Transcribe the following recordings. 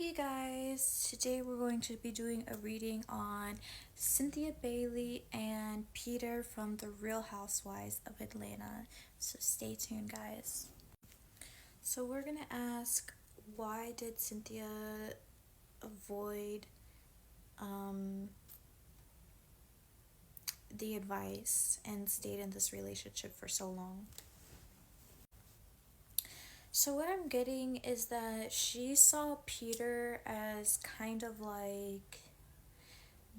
Hey guys, today we're going to be doing a reading on Cynthia Bailey and Peter from the Real Housewives of Atlanta. So stay tuned, guys. So we're going to ask, why did Cynthia avoid um, the advice and stayed in this relationship for so long? So what I'm getting is that she saw Peter as kind of like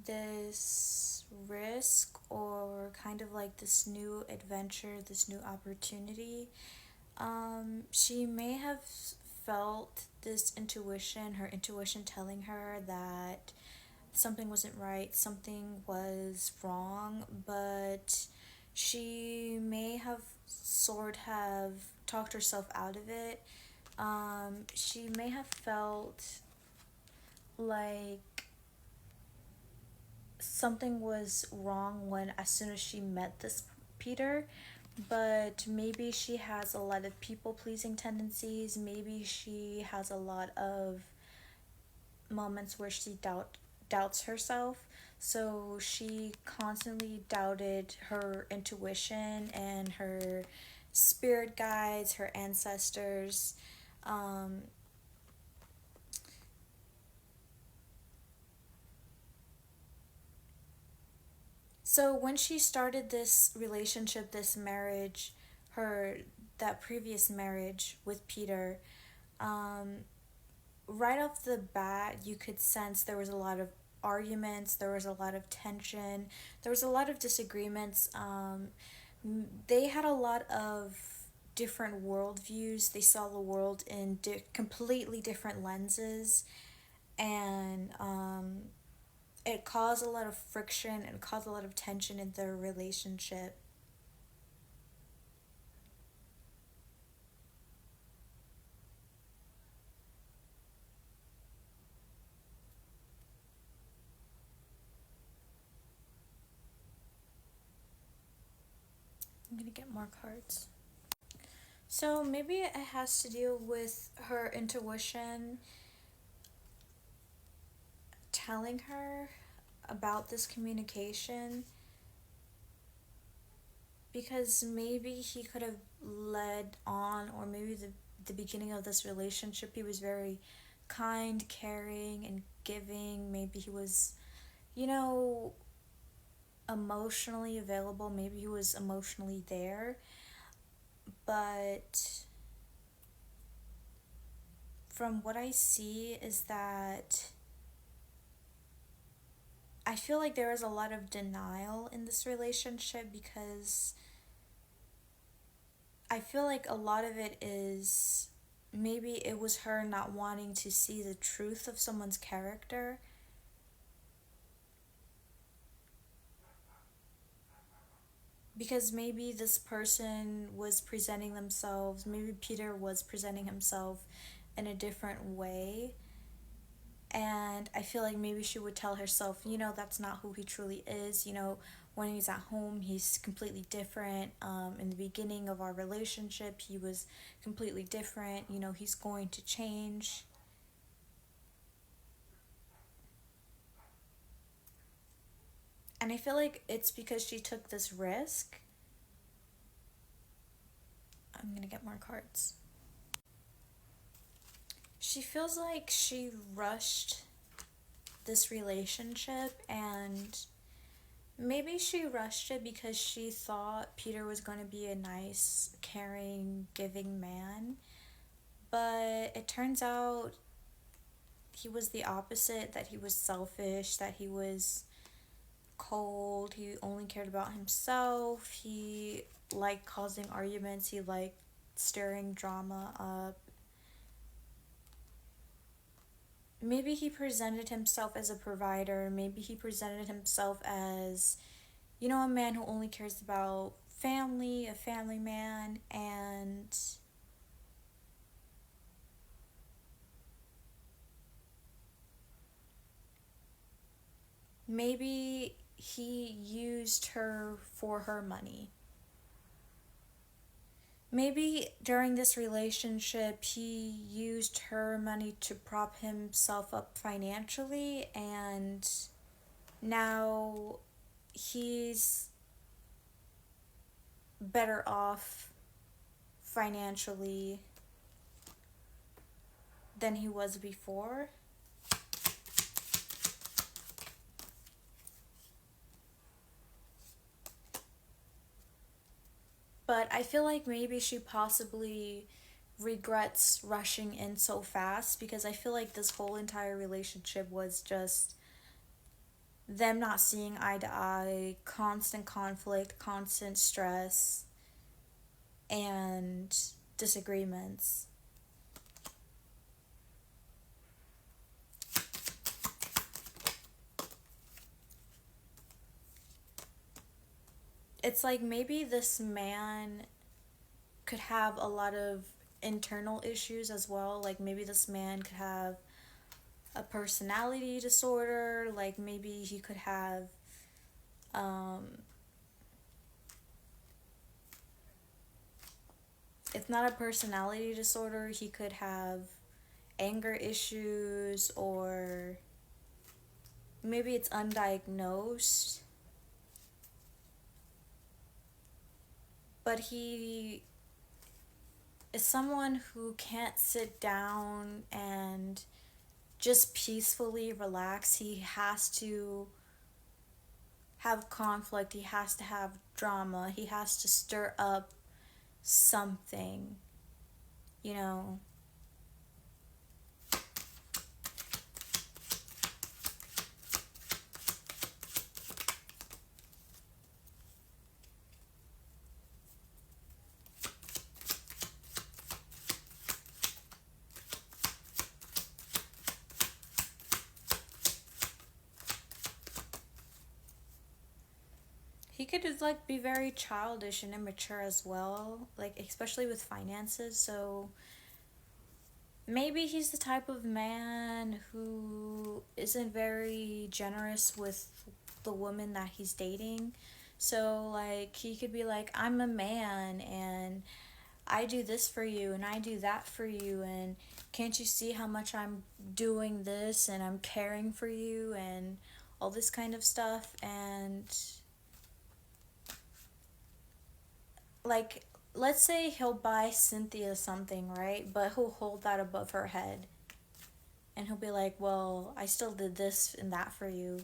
this risk, or kind of like this new adventure, this new opportunity. She may have felt this intuition, her intuition telling her that something wasn't right, something was wrong, but she may have have talked herself out of it. She may have felt like something was wrong when as soon as she met this Peter, but maybe she has a lot of people pleasing tendencies. Maybe she has a lot of moments where she doubts herself. So she constantly doubted her intuition and her spirit guides, her ancestors. Um, So when she started this relationship, this marriage, her that previous marriage with Peter, um, right off the bat, you could sense there was a lot of arguments, there was a lot of tension, there was a lot of disagreements. They had a lot of different worldviews. They saw the world in completely different lenses, and it caused a lot of friction and caused a lot of tension in their relationship. I'm gonna get more cards. So maybe it has to do with her intuition telling her about this communication, because maybe he could have led on, or maybe the beginning of this relationship he was very kind, caring, and giving. Maybe he was, you know, emotionally available. Maybe he was emotionally there. But from what I see is that I feel like there is a lot of denial in this relationship, because I feel like a lot of it is, maybe it was her not wanting to see the truth of someone's character. Because maybe this person was presenting themselves, maybe Peter was presenting himself in a different way. And I feel like maybe she would tell herself, that's not who he truly is. When he's at home, he's completely different. In the beginning of our relationship, he was completely different. He's going to change. And I feel like it's because she took this risk. I'm going to get more cards. She feels like she rushed this relationship, and maybe she rushed it because she thought Peter was going to be a nice, caring, giving man. But it turns out he was the opposite, that he was selfish, that he was cold, he only cared about himself, he liked causing arguments, he liked stirring drama up. Maybe he presented himself as a provider, maybe he presented himself as, a man who only cares about family, a family man, and maybe he used her for her money. maybe during this relationship he used her money to prop himself up financially, and now he's better off financially than he was before. But I feel like maybe she possibly regrets rushing in so fast, because I feel like this whole entire relationship was just them not seeing eye to eye, constant conflict, constant stress, and disagreements. It's like maybe this man could have a lot of internal issues as well. Like maybe this man could have a personality disorder. Like maybe he could have, um, if not a personality disorder, he could have anger issues, or maybe it's undiagnosed. But he is someone who can't sit down and just peacefully relax. He has to have conflict, he has to have drama, he has to stir up something, you know. He could just like be very childish and immature as well, like especially with finances. So maybe he's the type of man who isn't very generous with the woman that he's dating. So like he could be like, I'm a man and I do this for you and I do that for you, and can't you see how much I'm doing this and I'm caring for you and all this kind of stuff. And like, let's say he'll buy Cynthia something, right? But he'll hold that above her head. And he'll be like, well, I still did this and that for you.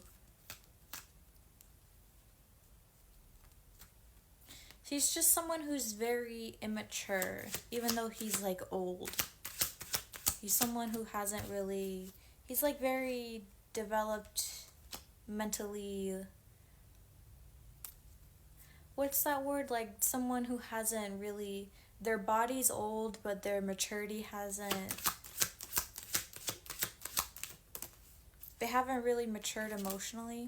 He's just someone who's very immature, even though he's like old. He's someone who hasn't really. He's like very developed mentally. What's that word? Like someone who hasn't really. Their body's old, but their maturity hasn't. They haven't really matured emotionally.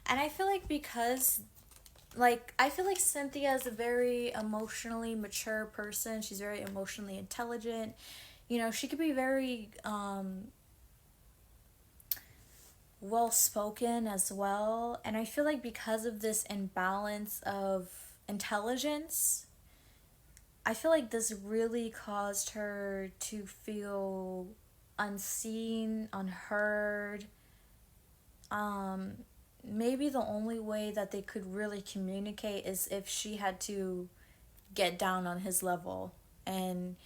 And I feel like because like I feel like Cynthia is a very emotionally mature person. She's very emotionally intelligent. You know, she could be very well spoken as well. And I feel like because of this imbalance of intelligence, I feel like this really caused her to feel unseen, unheard. Um, Maybe the only way that they could really communicate is if she had to get down on his level. And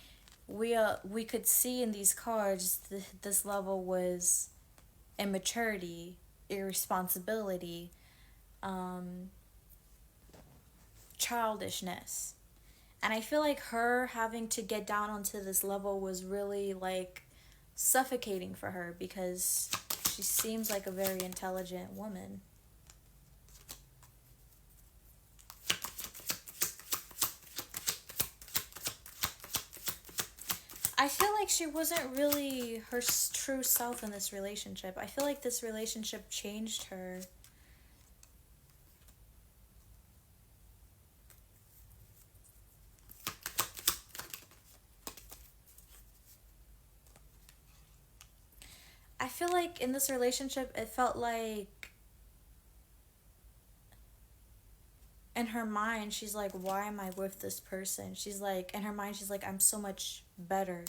we could see in these cards this level was immaturity, irresponsibility, um, childishness. And I feel like her having to get down onto this level was really like suffocating for her, because she seems like a very intelligent woman. I feel like she wasn't really her true self in this relationship. I feel like this relationship changed her. I feel like in this relationship, in her mind, she's like, why am I with this person? She's like, in her mind, she's like, I'm so much better